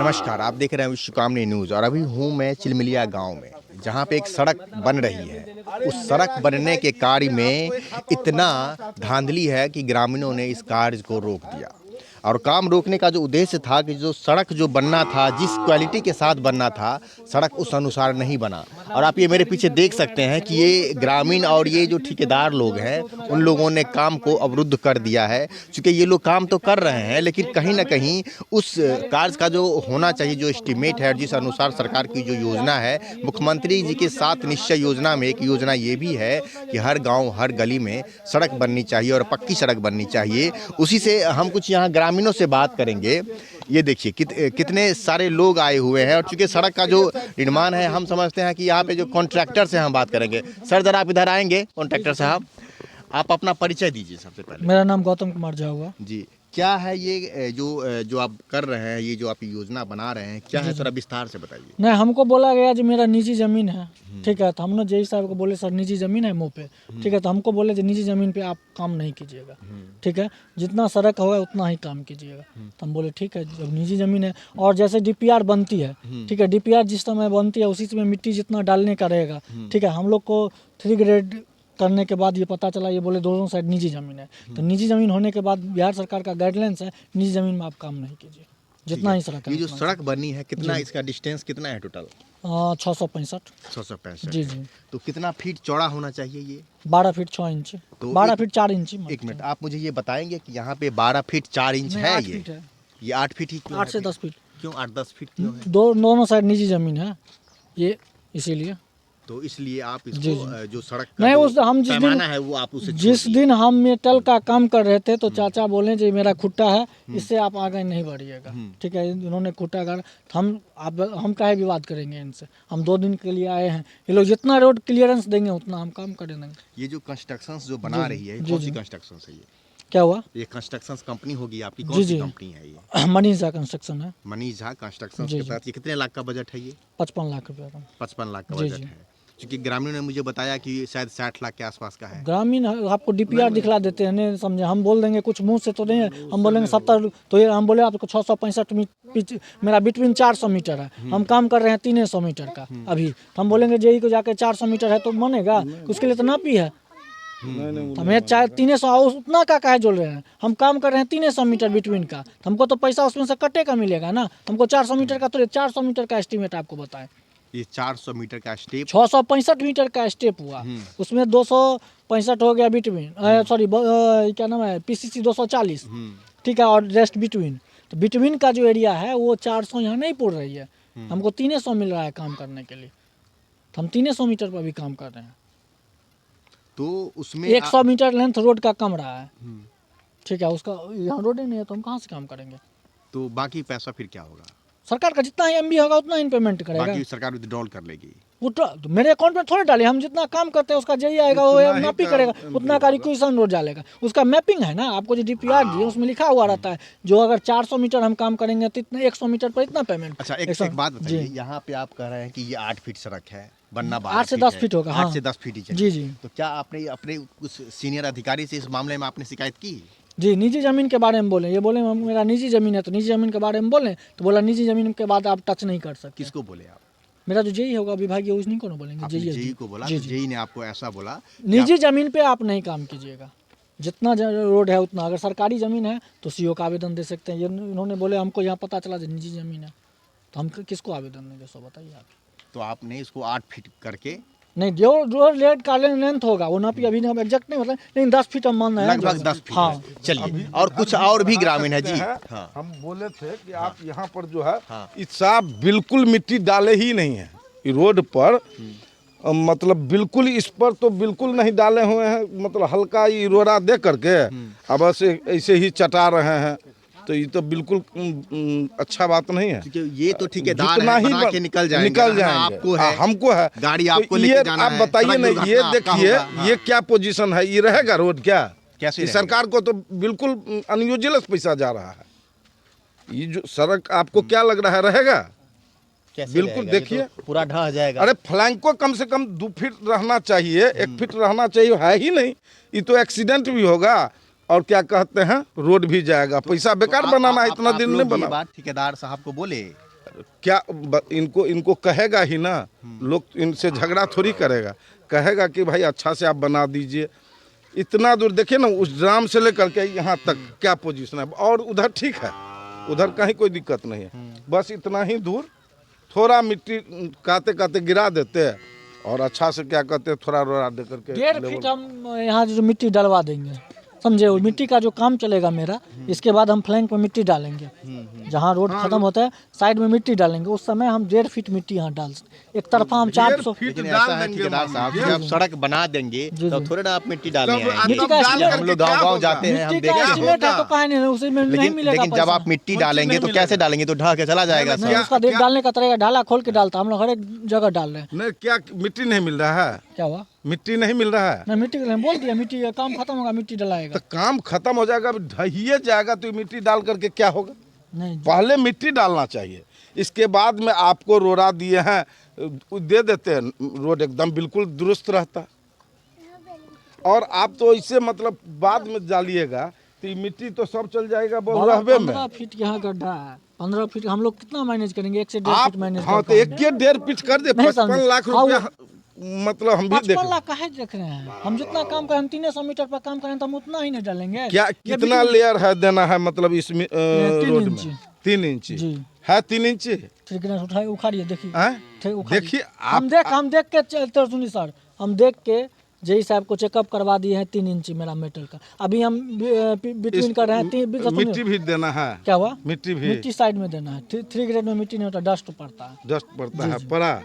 नमस्कार, आप देख रहे हैं विश्वकामनी न्यूज़ और अभी हूँ मैं चिलमिलिया गांव में, जहां पे एक सड़क बन रही है। उस सड़क बनने के कार्य में इतना धांधली है कि ग्रामीणों ने इस कार्य को रोक दिया। और काम रोकने का जो उद्देश्य था कि जो सड़क जो बनना था, जिस क्वालिटी के साथ बनना था, सड़क उस अनुसार नहीं बना। और आप ये मेरे पीछे देख सकते हैं कि ये ग्रामीण और ये जो ठेकेदार लोग हैं, उन लोगों ने काम को अवरुद्ध कर दिया है। क्योंकि ये लोग काम तो कर रहे हैं, लेकिन कहीं ना कहीं उस कार्य का जो होना चाहिए, जो एस्टीमेट है, जिस अनुसार सरकार की जो योजना है, मुख्यमंत्री जी के 7 निश्चय योजना में एक योजना ये भी है कि हर गाँव हर गली में सड़क बननी चाहिए और पक्की सड़क बननी चाहिए। उसी से हम कुछ यहाँ ग्रामीणों से बात करेंगे। ये देखिए कितने सारे लोग आए हुए हैं। और चूंकि सड़क का जो निर्माण है, हम समझते हैं कि यहाँ पे जो कॉन्ट्रैक्टर से हम बात करेंगे। सर जरा आप इधर आएंगे। कॉन्ट्रैक्टर साहब, आप अपना परिचय दीजिए सबसे पहले। मेरा नाम गौतम कुमार झा हुआ जी, क्या है ये जो आप कर रहे हैं, ये जो आप योजना बना रहे हैं, क्या है, थोड़ा विस्तार से बताइए। नहीं, हमको बोला गया जो मेरा निजी ज़मीन है, ठीक है, तो हमने जय साहब को बोले सर निजी ज़मीन है मुँह पे, ठीक है, तो हमको बोले जो निजी ज़मीन पे आप काम नहीं कीजिएगा, ठीक है, जितना सड़क होगा उतना ही काम कीजिएगा। तो हम बोले ठीक है, जब निजी ज़मीन है और जैसे डीपीआर बनती है, ठीक है, डीपीआर जिस समय बनती है उसी समय मिट्टी जितना डालने का रहेगा, ठीक है, हम लोग को 3 ग्रेड करने के बाद ये पता चला, ये बोले दोनों साइड निजी ज़मीन है। तो निजी ज़मीन होने के बाद बिहार सरकार का गाइडलाइंस है, निजी ज़मीन में आप काम नहीं कीजिए, जितना ही सड़क है। ये जो सड़क बनी है, कितना इसका डिस्टेंस कितना है टोटल? 665। 665। जी जी। तो कितना फीट चौड़ा होना चाहिए ये? 12 फीट 6 इंच, तो 12 फीट 4 इंच। एक मिनट, आप मुझे ये बताएंगे कि यहाँ पे 12 फीट 4 इंच है, 8 फीट है। ये 8 फीट ही क्यों 8 है से फिर? 10 फीट। क्यों 8-10 फीट क्यों है? दोनों साइड निजी ज़मीन है ये, इसीलिए। तो इसलिए आप जी, इसको जो सड़क का नहीं, जो उस हम पैमाना है वो आप उसे जिस दिन हम मेटल का काम कर रहे थे तो चाचा बोले जी मेरा खुट्टा है, इससे आप आगे नहीं बढ़िएगा, ठीक है, इन्होंने खुट्टा कर, हम काहे विवाद करेंगे इनसे। हम 2 दिन के लिए आए हैं, ये लोग जितना रोड क्लियरेंस देंगे उतना हम काम कर देंगे। ये जो कंस्ट्रक्शन जो बना रही है, कौन सी कंस्ट्रक्शन है ये? क्या हुआ? ये कंस्ट्रक्शन कंपनी होगी आपकी, कौन सी कंपनी है ये? मनीष झा कंस्ट्रक्शन है। मनीष झा कंस्ट्रक्शन के तहत ये कितने लाख का बजट है ये? 55 लाख रुपया का। 55 लाख का बजट है। क्योंकि ग्रामीणों ने मुझे बताया कि शायद 60 लाख के आसपास का है। ग्रामीण आपको डीपीआर दिखला देते हैं, नहीं समझे, हम बोल देंगे कुछ मुंह से तो नहीं है, हम बोलेंगे 70, तो ये हम बोले आपको 665 मेरा बिटवीन 400 मीटर है, हम काम कर रहे हैं 300 मीटर का अभी, तो हम बोलेंगे जेई को जाके 400 मीटर है तो बनेगा, उसके लिए तो नापी है। हमें चाहे 300 उतना का काहे जोड़ रहे हैं, हम काम कर रहे हैं 300 मीटर बिटवीन का, हमको तो पैसा उसमें से कटे का मिलेगा ना, हमको 400 मीटर का, तो 400 मीटर का एस्टीमेट आपको बताएं। ये 400 मीटर का स्टेप, 665 मीटर का स्टेप हुआ, उसमें 265 हो गया बिटवीन, सॉरी क्या नाम है, पीसीसी 240, ठीक है, और रेस्ट बिटवीन। तो बिटवीन का जो एरिया है वो 400 यहाँ नहीं पूर रही है, हमको 300 मिल रहा है काम करने के लिए, तो हम 300 मीटर पर भी काम कर रहे हैं। तो उसमें 100 मीटर लेंथ रोड का कम रहा है, ठीक है, उसका यहाँ रोड ही नहीं है तो हम कहाँ से काम करेंगे। तो बाकी पैसा फिर क्या होगा? सरकार का जितना एमबी होगा उतना ही पेमेंट करेगा, बाकी सरकार विथड्रॉल कर लेगी। वो तो मेरे अकाउंट में थोड़े डाले, हम जितना काम करते हैं उसका जेई आएगा वो मैपी करेगा, उतना का रिक्वेशन रोड डालेगा, उसका मैपिंग है ना, आपको जो डीपीआर दिए उसमें लिखा हुआ रहता है, जो अगर 400 मीटर हम काम करेंगे तो इतना 100 मीटर पर इतना पेमेंट। अच्छा, एक बात बताइए, यहाँ पे आप कह रहे हैं कि ये 8 फीट सड़क है, बनना 12 8 से 10 फीट होगा। 8 से 10 फीट ही चाहिए। जी जी तो क्या आपने अपने उस सीनियर अधिकारी से इस मामले में आपने शिकायत की? जी, निजी ज़मीन के बारे में बोले, ये बोले मेरा निजी ज़मीन है, तो निजी ज़मीन के बारे में बोले, तो बोला निजी ज़मीन के बाद आप टच नहीं कर सकते। किसको बोले आप? मेरा जो जेई होगा विभागीय उन्हीं को ना बोलेंगे, जेई को बोला? जेई ने आपको ऐसा बोला निजी ज़मीन पे आप नहीं काम कीजिएगा, जितना रोड है उतना, अगर सरकारी ज़मीन है तो सीओ का आवेदन दे सकते हैं। ये इन्होंने बोले हमको यहाँ पता चला जो निजी ज़मीन है, तो हम किसको आवेदन देंगे, सो बताइए आप। तो आपने इसको 8 फीट करके, नहीं, जो लेट का लेंथ होगा वो नापी अभी हम एग्जैक्ट नहीं मतलब, लेकिन 10 फीट हम मान रहे हैं, लगभग 10 फीट। हाँ, चलिए, और कुछ और भी ग्रामीण है जी। हाँ। हम बोले थे कि आप यहाँ पर जो है इस साफ बिल्कुल मिट्टी डाले ही नहीं है रोड पर, मतलब बिल्कुल इस पर तो बिल्कुल नहीं डाले हुए हैं, मतलब हल्का ये रोड़ा दे करके अब ऐसे ही चटा रहे हैं, तो ये तो बिल्कुल अच्छा बात नहीं है। ये तो ठेकेदार है, बना के निकल जाएंगे। आपको है, हमको है गाड़ी आपको लेके जाना आप बताइए ना, ये देखिए ये क्या पोजीशन है, ये रहेगा रोड क्या? कैसे सरकार को तो बिल्कुल अनयूजुअल पैसा जा रहा है, ये जो सड़क आपको क्या लग रहा है रहेगा? बिल्कुल देखिए तो पूरा ढह जाएगा। अरे फ्लैंक को कम से कम 2 फीट रहना चाहिए, 1 फीट रहना चाहिए, है ही नहीं, ये तो एक्सीडेंट भी होगा और क्या कहते हैं रोड भी जाएगा, पैसा बेकार बनाना है, इतना दिन नहीं बना। बात ठेकेदार साहब को बोले क्या इनको कहेगा ही ना, लोग इनसे झगड़ा थोड़ी करेगा, कहेगा कि भाई अच्छा से आप बना दीजिए। इतना दूर देखिए ना, उस ड्राम से लेकर के यहाँ तक क्या पोजीशन है, और उधर ठीक है, उधर कहीं कोई दिक्कत नहीं है। बस इतना ही दूर थोड़ा मिट्टी काते काते गिरा देते हैं और अच्छा से क्या कहते हैं, थोड़ा रोड़ा दे करके 1.5 फीट हम यहाँ जो मिट्टी डलवा देंगे, समझे। वो मिट्टी का जो काम चलेगा मेरा, इसके बाद हम फ्लैंक में मिट्टी डालेंगे, जहाँ रोड खत्म होता है साइड में मिट्टी डालेंगे। उस समय हम 1.5 फीट मिट्टी यहाँ डाल सकते, एक तरफा हम 400 लेकिन ऐसा है ठेकेदार साहब कि आप सड़क बना देंगे तो थोड़ी ना आप मिट्टी डालने आएंगे। मिट्टी का estimate- हम लोग गांव-गांव जाते हैं, हम मिट्टी का देखते हैं। एस्टीमेट है तो कहीं नहीं, उसी में नहीं मिलेगा लेकिन जब पैसा। आप मिट्टी डालेंगे तो कैसे डालेंगे, तो ढह के चला जाएगा नहीं, सब। उसका देख डालने का तरीका, ढाला खोल के डालता, हम लोग हर एक जगह डाल रहे हैं। नहीं, क्या मिट्टी नहीं मिल रहा है, क्या हुआ? मिट्टी नहीं मिल रहा है, नहीं, मिट्टी के लिए हम बोल दिया, मिट्टी का काम खत्म होगा, मिट्टी डलाएगा। तो काम खत्म हो जाएगा, अब ढहिए जाएगा तो मिट्टी डाल करके क्या होगा। नहीं, पहले मिट्टी डालना चाहिए, इसके बाद में आपको रोड़ा दिए हैं दे देते हैं, रोड एकदम बिल्कुल दुरुस्त रहता। और आप तो इससे मतलब बाद में डालिएगा तो ये मिट्टी तो सब चल जाएगा रहबे में। 15 फीट यहाँ गड्ढा है, 15 फीट हम लोग कितना मैनेज करेंगे? 1 से 1.5 आप फीट मैनेज हाँ तो 1.5 फीट कर दे, नहीं 55 समझे। लाख हाँ, रुपया मतलब हम भी देख 55 लाख काहे देख रहे हैं? हम जितना काम करें, हम 300 मीटर पर काम करें तो हम उतना ही नहीं डालेंगे। क्या ये कितना लेयर है देना है, मतलब इस 3 रोड इंच। में 3 इंच जी। है, 3 इंच ठीक है, उठाइए, उखाड़िए, देखिए। हैं? ठीक, उखाड़िए। देखिए हम देख के चलते, सुनिए सर, हम देख के जय साहब को चेकअप करवा दिए हैं 3 इंच मेरा मेटल का। अभी हम बिटवीन कर रहे हैं मिट्टी भी देना है, क्या हुआ? मिट्टी भी मिट्टी साइड में देना है। 3 ग्रेड में मिट्टी नहीं होता, डस्ट पड़ता है। डस्ट पड़ता है, पड़ा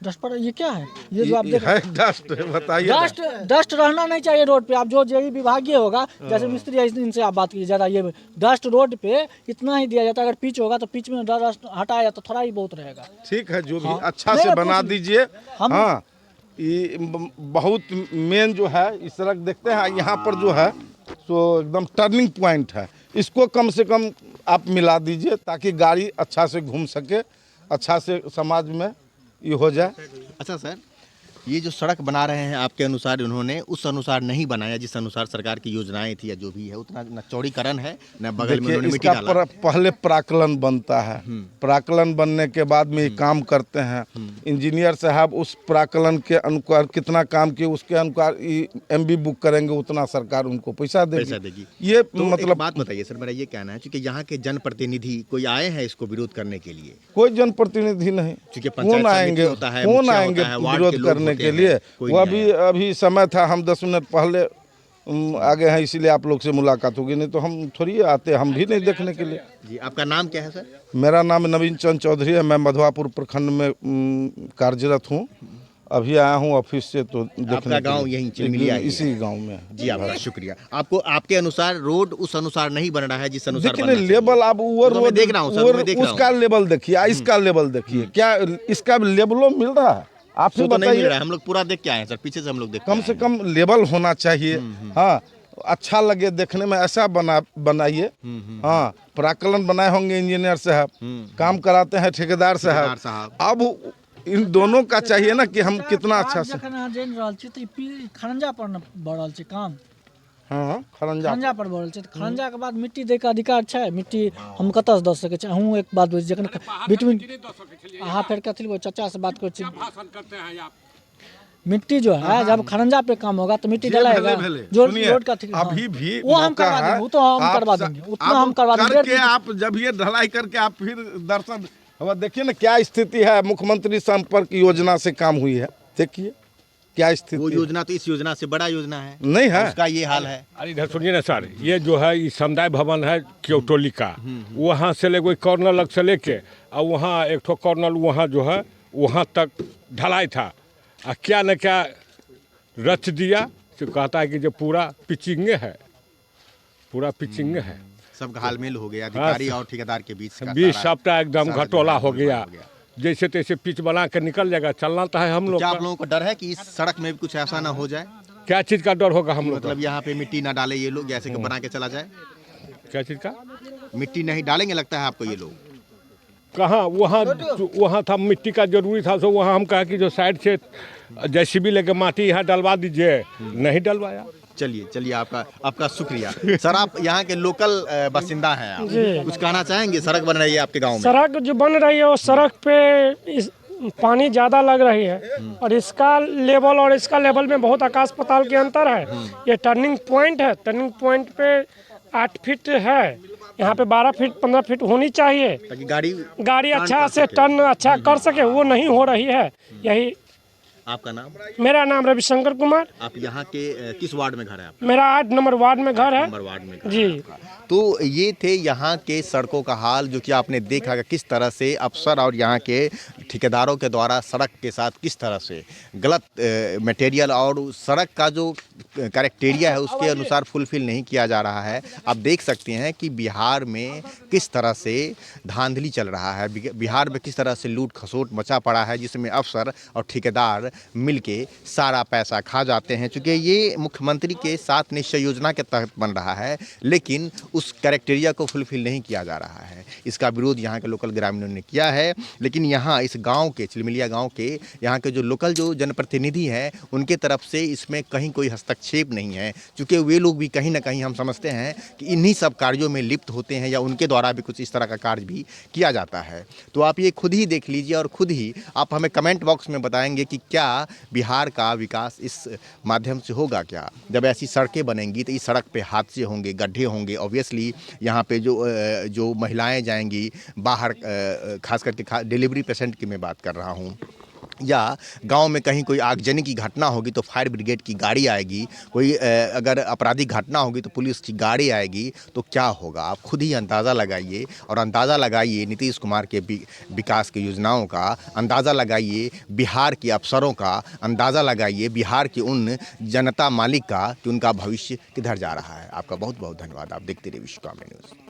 डस्ट पड़ा, ये क्या है? ये जो आप देख है डस्ट, बताइए ना। डस्ट रहना नहीं चाहिए रोड पे। आप जो जेई विभागीय होगा, जैसे मिस्त्री है, इनसे आप बात कीजिए ज़्यादा। ये डस्ट रोड पे इतना ही दिया जाता है, अगर पिच होगा तो पिच में डस्ट हटाया जाता, थोड़ा ही बहुत रहेगा। ठीक है, जो भी हाँ। अच्छा नहीं, से बना कुछ- दीजिए। हम- हाँ, ये बहुत मेन जो है, इस सड़क देखते हैं यहाँ पर जो है सो एकदम टर्निंग पॉइंट है, इसको कम से कम आप मिला दीजिए ताकि गाड़ी अच्छा से घूम सके, अच्छा से समाज में ये हो जाए। अच्छा सर, ये जो सड़क बना रहे हैं आपके अनुसार उन्होंने उस अनुसार नहीं बनाया जिस अनुसार सरकार की योजनाएं थी या जो भी है, उतना न चौड़ीकरण है न बगल में देखिए, उन्होंने मिट्टी इसका डाला। पहले प्राकलन बनता है, प्राकलन बनने के बाद में ये काम करते हैं। इंजीनियर साहब उस प्राकलन के अनुसार कितना काम किए, उसके अनुसार MB बुक करेंगे, उतना सरकार उनको पैसा देगी। ये तो मतलब एक बात बताइए सर, मेरा ये कहना है क्योंकि यहाँ के जनप्रतिनिधि कोई आए हैं इसको विरोध करने के लिए? कोई जनप्रतिनिधि नहीं, क्योंकि पंचायत कौन समिति आएंगे, होता है, कौन मुखिया आएंगे होता है, वार्ड के विरोध लोग करने होते के हैं, लिए? कोई वो नहीं आया। अभी समय था, हम 10 मिनट पहले आगे हैं, इसीलिए आप लोग से मुलाकात होगी, नहीं तो हम थोड़ी आते, हम भी नहीं देखने के लिए। जी, आपका नाम क्या है सर? मेरा नाम नवीन चंद चौधरी है, मैं मधवापुर प्रखंड में कार्यरत हूँ। अभी आया हूँ ऑफिस से, तो आपका गांव यहीं चिलमिलिया ही है? इसी गांव में है। जी, आपका शुक्रिया। आपको आपके अनुसार रोड उस अनुसार नहीं बन रहा है जिस अनुसार देखिए बनना चाहिए। लेवल आप वो तो मैं देख रहा हूँ सर, मैं देख रहा हूँ। उसका लेवल देखिए, इसका लेवल देखिए, क्या इसका लेवलो मिल रहा है? आप ही तो नहीं मिल बताइए। रहा है, हम लोग पूरा देख के आए हैं सर, पीछे से हम लोग देख के कम आए से हैं। कम लेवल होना चाहिए। हाँ, अच्छा लगे देखने में, ऐसा बनाइए। हाँ, प्राकलन बनाए होंगे इंजीनियर साहब, काम कराते हैं ठेकेदार ठेकेदार साहब। साहब। अब इन दोनों का चाहिए ना कि हम कितना अच्छा से। जखन अहाँ जानि रहल छी तऽ ई खरंजा पर न बढ़ रहल छै काम। हाँ, खरंजा खरंजा पर बढ़ल छै, तऽ खरंजा के बाद मिट्टी दै के अधिकार छै। मिट्टी हम कतऽ से दऽ सकै छी? अहूँ एक बात बुझिए, जखन बिटवीन अहाँ फेर कथी वो चाचा से बात करै छी। मिट्टी जो है जब खरंजा पे काम होगा तो मिट्टी डलाएगा। जो सुनिए, रोड का अभी भी वो हम मौका करवा है, देंगे, वो तो हम आप करवा स- देंगे, उतना आप हम करवा देंगे। करके आप जब ये ढलाई करके आप फिर दर्शन, अब देखिए ना क्या स्थिति है। मुख्यमंत्री संपर्क योजना से काम हुई है, देखिए क्या स्थिति वो है। योजना तो इस योजना से बड़ा योजना है, नहीं है। उसका ये हाल है। अरे इधर सुनिए ना सर, ये जो है ये समुदाय भवन है क्योटोली का, वहाँ से ले कोई कॉर्नर लग से लेके और वहाँ एक ठो कॉर्नर वहाँ जो है वहाँ तक ढलाई था, और क्या न क्या रच दिया। तो कहता है कि जो पूरा पिचिंग है, पूरा पिचिंग है। सब घालमेल हो गया अधिकारी और ठेकेदार के बीच का 20 सारा- सप्ताह एकदम सारा घटोला हो घटोला गया। जैसे तैसे पिच बना के निकल जाएगा, चलना तो है हम लोग क्या का। आप लोगों को डर है कि इस सड़क में भी कुछ ऐसा ना हो जाए? क्या चीज़ का डर होगा हम लोग का? मतलब यहाँ पे मिट्टी ना डाले ये लोग, जैसे कि बना के चला जाए, क्या चीज़ का? मिट्टी नहीं डालेंगे लगता है आपको ये लोग? कहाँ वहाँ था मिट्टी का जरूरी था, तो वहाँ हम कहा कि जो साइड से JCB लेके माटी यहाँ डलवा दीजिए, नहीं डलवाया। चलिए चलिए, आपका आपका शुक्रिया। सर, आप यहाँ के लोकल बासिंदा हैं आप, कुछ कहना चाहेंगे? सड़क बन रही है आपके गांव में। सड़क जो बन रही है वो सड़क पे पानी ज़्यादा लग रही है और इसका लेवल और इसका लेवल में बहुत आकाश पाताल के अंतर है। ये टर्निंग पॉइंट है, टर्निंग पॉइंट पे 8 फीट है, यहाँ पे 12 फीट 15 फीट होनी चाहिए ताकि गाड़ी अच्छा से टर्न अच्छा कर सके, वो नहीं हो रही है। यही आपका नाम? मेरा नाम रविशंकर कुमार। आप यहाँ के किस वार्ड में घर है आपका? मेरा 8 नंबर वार्ड में घर है। नंबर वार्ड में घर जी। है। तो ये थे यहाँ के सड़कों का हाल, जो कि आपने देखा कि किस तरह से अफसर और यहाँ के ठेकेदारों के द्वारा सड़क के साथ किस तरह से गलत मटेरियल और सड़क का जो क्राइटेरिया है उसके अनुसार फुलफिल नहीं किया जा रहा है। आप देख सकते हैं कि बिहार में किस तरह से धांधली चल रहा है, बिहार में किस तरह से लूट खसोट मचा पड़ा है, जिसमें अफसर और ठेकेदार मिलके सारा पैसा खा जाते हैं। चूँकि ये मुख्यमंत्री के 7 निश्चय योजना के तहत बन रहा है, लेकिन उस क्राइटेरिया को फुलफिल नहीं किया जा रहा है। इसका विरोध यहाँ के लोकल ग्रामीणों ने किया है। लेकिन यहाँ इस गांव के, चिलमिलिया गांव के यहाँ के जो लोकल जो जनप्रतिनिधि हैं, उनके तरफ से इसमें कहीं कोई हस्तक्षेप नहीं है, क्योंकि वे लोग भी कहीं ना कहीं हम समझते हैं कि इन्हीं सब कार्यों में लिप्त होते हैं या उनके द्वारा भी कुछ इस तरह का कार्य भी किया जाता है। तो आप ये खुद ही देख लीजिए और खुद ही आप हमें कमेंट बॉक्स में बताएंगे कि क्या बिहार का विकास इस माध्यम से होगा। क्या जब ऐसी सड़कें बनेंगी तो इस सड़क पे हादसे होंगे, गड्ढे होंगे, ऑब्वियसली यहाँ पे जो महिलाएं जाएंगी बाहर, खास करके डिलीवरी पेशेंट की मैं बात कर रहा हूँ, या गांव में कहीं कोई आगजनी की घटना होगी तो फायर ब्रिगेड की गाड़ी आएगी, कोई अगर आपराधिक घटना होगी तो पुलिस की गाड़ी आएगी, तो क्या होगा आप खुद ही अंदाज़ा लगाइए। और अंदाज़ा लगाइए नीतीश कुमार के विकास की योजनाओं का, अंदाज़ा लगाइए बिहार के अफसरों का, अंदाज़ा लगाइए बिहार के उन जनता मालिक का कि उनका भविष्य किधर जा रहा है। आपका बहुत बहुत धन्यवाद। आप देखते रहिए विश्वकर्मा न्यूज़।